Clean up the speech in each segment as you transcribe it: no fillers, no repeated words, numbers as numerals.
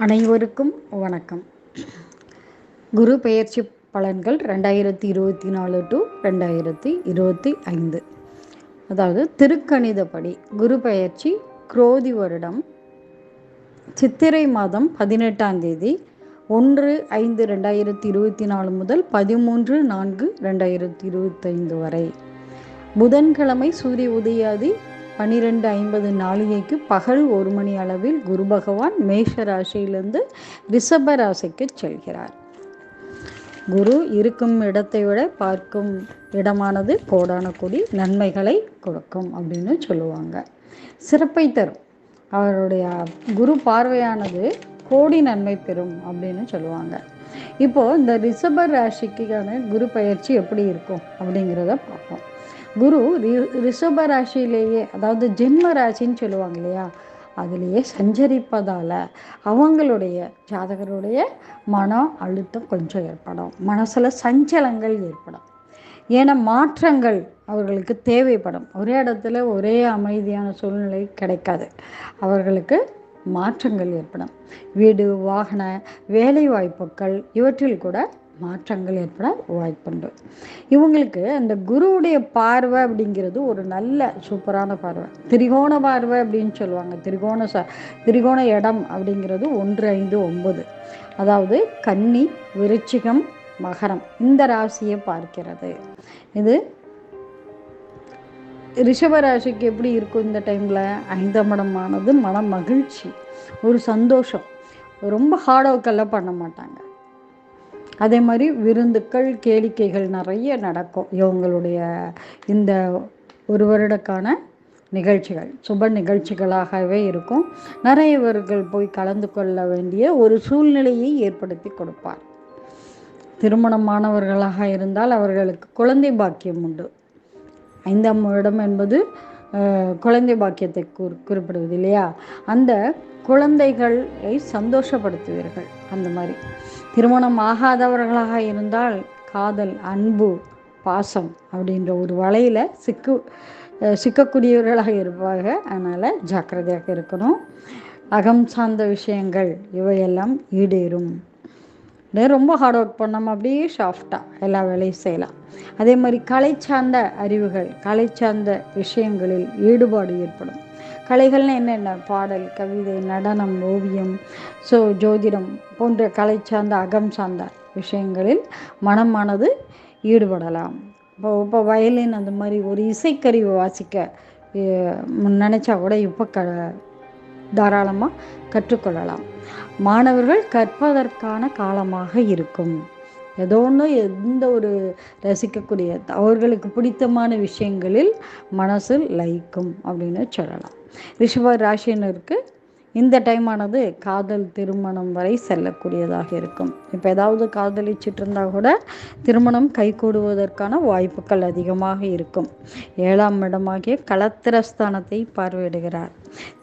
அனைவருக்கும் வணக்கம். குரு பெயர்ச்சி பலன்கள் 2024 டு 2025. அதாவது திருக்கணிதப்படி குரு பெயர்ச்சி குரோதி வருடம் சித்திரை மாதம் 18ஆம் தேதி 1/5/2024 முதல் 13/4/2025 வரை. புதன்கிழமை சூரிய உதயாதி 12:50 நாளிகைக்கு பகல் 1 மணி அளவில் குரு பகவான் மேஷ ராசியிலிருந்து ரிஷப ராசிக்கு செல்கிறார். குரு இருக்கும் இடத்தை விட பார்க்கும் இடமானது கோடான கோடி நன்மைகளை கொடுக்கும் அப்படின்னு சொல்லுவாங்க. சிறப்பை தரும். அவருடைய குரு பார்வையானது கோடி நன்மை பெறும் அப்படின்னு சொல்லுவாங்க. இப்போது இந்த ரிஷப ராசிக்கான குரு பயிற்சி எப்படி இருக்கும் அப்படிங்கிறத பார்ப்போம். குரு ரிஷப ராசியிலேயே, அதாவது ஜென்ம ராசின்னு சொல்லுவாங்க இல்லையா, அதுலேயே சஞ்சரிப்பதால் அவங்களுடைய ஜாதகருடைய மன அழுத்தம் கொஞ்சம் ஏற்படும், மனசில் சஞ்சலங்கள் ஏற்படும். ஏன்னா மாற்றங்கள் அவர்களுக்கு தேவைப்படும். ஒரே இடத்துல ஒரே அமைதியான சூழ்நிலை கிடைக்காது. அவர்களுக்கு மாற்றங்கள் ஏற்படும். வீடு, வாகன, வேலை வாய்ப்புகள் இவற்றில் கூட மாற்றங்கள் ஏற்பட வாய்ப்புண்டு. இவங்களுக்கு அந்த குருவுடைய பார்வை அப்படிங்கிறது ஒரு நல்ல சூப்பரான பார்வை. திரிகோண பார்வை அப்படின்னு சொல்லுவாங்க. திரிகோண இடம் அப்படிங்கிறது 1, 5, 9. அதாவது கன்னி, விருச்சிகம், மகரம் இந்த ராசியை பார்க்கிறது. இது ரிஷப ராசிக்கு எப்படி இருக்கும் இந்த டைமில்? 5ஆம் இடமானது மன மகிழ்ச்சி, ஒரு சந்தோஷம். ரொம்ப ஹார்ட் ஒர்க்கெல்லாம் பண்ண மாட்டாங்க. அதே மாதிரி விருந்துக்கள், கேளிக்கைகள் நிறைய நடக்கும். இவங்களுடைய இந்த ஒரு வருடக்கான நிகழ்ச்சிகள் சுப நிகழ்ச்சிகளாகவே இருக்கும். நிறையவர்கள் போய் கலந்து கொள்ள வேண்டிய ஒரு சூழ்நிலையை ஏற்படுத்தி கொடுப்பார். திருமணமானவர்களாக இருந்தால் அவர்களுக்கு குழந்தை பாக்கியம் உண்டு. 5ஆம் இடம் என்பது குழந்தை பாக்கியத்தை குறிப்பிடுவது இல்லையா? அந்த குழந்தைகளை சந்தோஷப்படுத்துவீர்கள். அந்த மாதிரி திருமணம் ஆகாதவர்களாக இருந்தால் காதல், அன்பு, பாசம் அப்படின்ற ஒரு வலையில் சிக்கக்கூடியவர்களாக இருப்பாங்க. அதனால் ஜாக்கிரதையாக இருக்கணும். அகம் சார்ந்த விஷயங்கள் இவையெல்லாம் ஈடேறும். ரொம்ப ஹார்ட் ஒர்க் பண்ணாமல் அப்படியே சாஃப்டாக எல்லா வேலையும் செய்யலாம். அதே மாதிரி கலை சார்ந்த அறிவுகள், கலை சார்ந்த விஷயங்களில் ஈடுபாடு ஏற்படும். கலைகள்னு என்னென்ன? பாடல், கவிதை, நடனம், ஓவியம், ஜோதிடம் போன்ற கலை சார்ந்த அகம் சார்ந்த விஷயங்களில் மனமானது ஈடுபடலாம். இப்போ வயலின் அந்த மாதிரி ஒரு இசைக்கருவி வாசிக்க நினச்சா கூட இப்போ தாராளமாக கற்றுக்கொள்ளலாம். மாணவர்கள் கற்பதற்கான காலமாக இருக்கும். ஏதோ ஒன்று, எந்த ஒரு ரசிக்கக்கூடிய அவர்களுக்கு பிடித்தமான விஷயங்களில் மனசில் லயிக்கும் அப்படின்னு சொல்லலாம். ரிஷப ராசியினருக்கு இந்த டைமானது காதல், திருமணம் வரை செல்லக்கூடியதாக இருக்கும். இப்போ ஏதாவது காதலிச்சுட்டு இருந்தால் கூட திருமணம் கைகூடுவதற்கான வாய்ப்புகள் அதிகமாக இருக்கும். 7ஆம் இடமாகிய களத்திரஸ்தானத்தை பார்வையிடுகிறார்.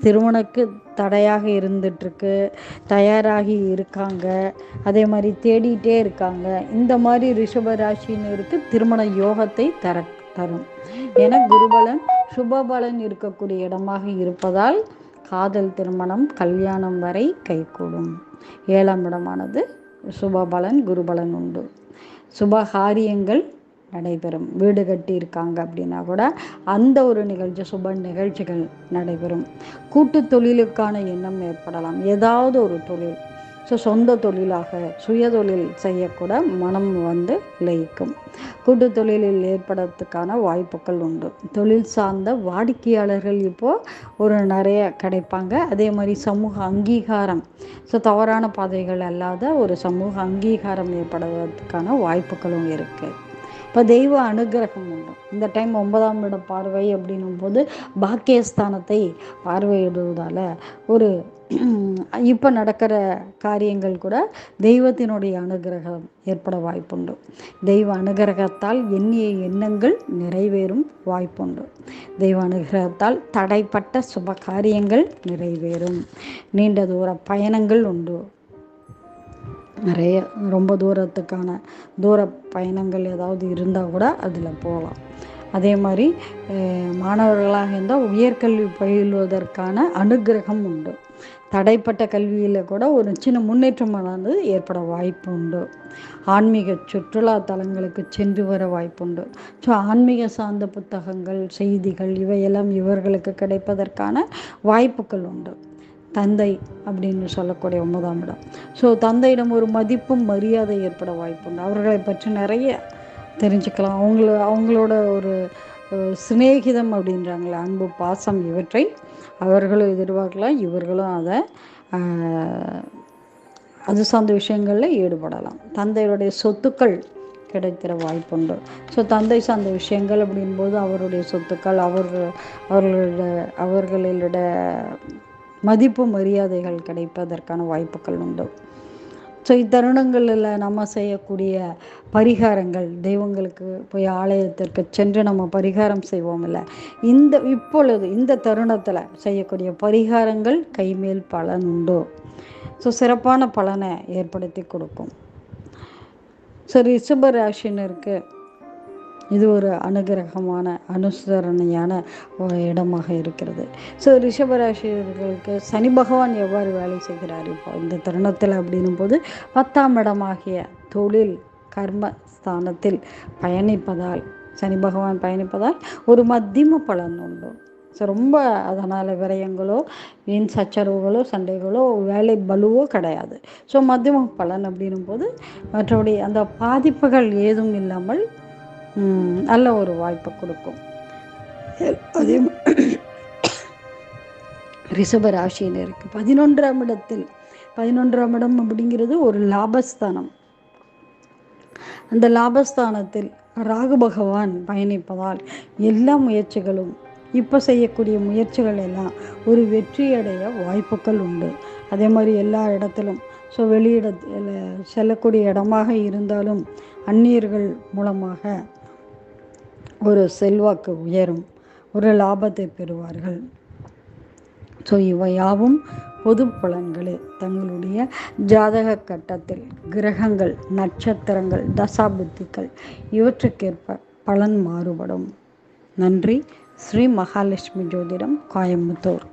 திருமணக்கு தடையாக இருந்துட்டுருக்கு, தயாராகி இருக்காங்க, அதே மாதிரி தேடிட்டே இருக்காங்க. இந்த மாதிரி ரிஷப ராசியினருக்கு திருமண யோகத்தை தரும். ஏன்னா குருபலன் சுபபலன் இருக்கக்கூடிய இடமாக இருப்பதால் காதல், திருமணம், கல்யாணம் வரை கைகூடும். 7ஆம் இடமானது சுபபலன், குருபலன் உண்டு. சுபகாரியங்கள் நடைபெறும். வீடு கட்டி இருக்காங்க அப்படின்னா கூட அந்த ஒரு நிகழ்ச்சி, சுப நிகழ்ச்சிகள் நடைபெறும். கூட்டு தொழிலுக்கான எண்ணம் ஏற்படலாம். ஏதாவது ஒரு தொழில், சொந்த தொழிலாக சுய தொழில் செய்யக்கூட மனம் லயிக்கும். கூட்டு தொழிலில் ஏற்படுறதுக்கான வாய்ப்புகள் உண்டு. தொழில் சார்ந்த வாடிக்கையாளர்கள் இப்போது ஒரு நிறைய கிடைப்பாங்க. அதே மாதிரி சமூக அங்கீகாரம், தவறான பாதைகள் அல்லாத ஒரு சமூக அங்கீகாரம் ஏற்படுவதற்கான வாய்ப்புகளும் இருக்குது. இப்போ தெய்வ அனுகிரகம் உண்டு. இந்த டைம் 9ஆம் இட பார்வை அப்படின்னும் போது பாக்கியஸ்தானத்தை பார்வையிடுவதால் ஒரு இப்போ நடக்கிற காரியங்கள் கூட தெய்வத்தினுடைய அனுகிரகம் ஏற்பட வாய்ப்புண்டு. தெய்வ அனுகிரகத்தால் எண்ணிய எண்ணங்கள் நிறைவேறும் வாய்ப்புண்டு. தெய்வ அனுகிரகத்தால் தடைப்பட்ட சுப காரியங்கள் நிறைவேறும். நீண்ட தூர பயணங்கள் உண்டு. நிறைய ரொம்ப தூர பயணங்கள் ஏதாவது இருந்தால் கூட அதில் போகலாம். அதே மாதிரி மாணவர்களாக இருந்தால் உயர்கல்வி பயிலுவதற்கான அனுகிரகம் உண்டு. தடைப்பட்ட கல்வியில் கூட ஒரு சின்ன முன்னேற்றமானது ஏற்பட வாய்ப்பு உண்டு. ஆன்மீக சுற்றுலா தலங்களுக்கு சென்று வர வாய்ப்புண்டு. ஸோ ஆன்மீக சார்ந்த புத்தகங்கள், செய்திகள் இவையெல்லாம் இவர்களுக்கு கிடைப்பதற்கான வாய்ப்புகள் உண்டு. தந்தை அப்படின்னு சொல்லக்கூடிய 9ஆம் இடம். ஸோ தந்தையிடம் ஒரு மதிப்பும் மரியாதை ஏற்பட வாய்ப்புண்டு. அவர்களை பற்றி நிறைய தெரிஞ்சுக்கலாம். அவங்களோட ஒரு சிநேகிதம் அப்படின்றாங்களே, அன்பு, பாசம் இவற்றை அவர்களும் எதிர்பார்க்கலாம். இவர்களும் அதை அது சார்ந்த விஷயங்களில் ஈடுபடலாம். தந்தையுடைய சொத்துக்கள் கிடைக்கிற வாய்ப்புண்டு. ஸோ தந்தை சார்ந்த விஷயங்கள் அப்படின்போது அவருடைய சொத்துக்கள், அவர்களோட மதிப்பு மரியாதைகள் கிடைப்பதற்கான வாய்ப்புகள் உண்டு. ஸோ இத்தருணங்களில் நம்ம செய்யக்கூடிய பரிகாரங்கள், தெய்வங்களுக்கு போய் ஆலயத்திற்கு சென்று நம்ம பரிகாரம் செய்வோம் இல்லை, இப்பொழுது இந்த தருணத்தில் செய்யக்கூடிய பரிகாரங்கள் கைமேல் பலன் உண்டு. ஸோ சிறப்பான பலனை ஏற்படுத்தி கொடுக்கும். ஸோ ரிஷப ராசினருக்கு இது ஒரு அனுகிரகமான அனுசரணையான இடமாக இருக்கிறது. ஸோ ரிஷபராசிரியர்களுக்கு சனி பகவான் எவ்வாறு வேலை செய்கிறார் இப்போ இந்த தருணத்தில் அப்படின்னும் போது 10ஆம் இடமாகிய தொழில் கர்மஸ்தானத்தில் பயணிப்பதால், சனி பகவான் பயணிப்பதால் ஒரு மத்தியம பலன் உண்டு. ஸோ ரொம்ப அதனால் விரயங்களோ, வீண் சச்சரவுகளோ, சண்டைகளோ, வேலை பலுவோ கிடையாது. ஸோ மத்தியம பலன் அப்படின்னும் போது மற்றபடி அந்த பாதிப்புகள் ஏதும் இல்லாமல் நல்ல ஒரு வாய்ப்பை கொடுக்கும். அதே ரிஷப ராசியினருக்கு 11ஆம் இடத்தில், 11ஆம் இடம் அப்படிங்கிறது ஒரு லாபஸ்தானம். அந்த லாபஸ்தானத்தில் ராகு பகவான் பயணிப்பதால் எல்லா முயற்சிகளும், இப்போ செய்யக்கூடிய முயற்சிகள் எல்லாம் ஒரு வெற்றியடைய வாய்ப்புகள் உண்டு. அதே மாதிரி எல்லா இடத்திலும், ஸோ வெளியிடத்தில் செல்லக்கூடிய இடமாக இருந்தாலும் அந்நியர்கள் மூலமாக ஒரு செல்வாக்கு உயரும், ஒரு லாபத்தை பெறுவார்கள். ஸோ இவையாவும் பொது பலன்களே. தங்களுடைய ஜாதக கட்டத்தில் கிரகங்கள், நட்சத்திரங்கள், தசாபுத்திகள் இவற்றுக்கேற்ப பலன் மாறுபடும். நன்றி. ஸ்ரீ மகாலட்சுமி ஜோதிடம், கோயம்புத்தூர்.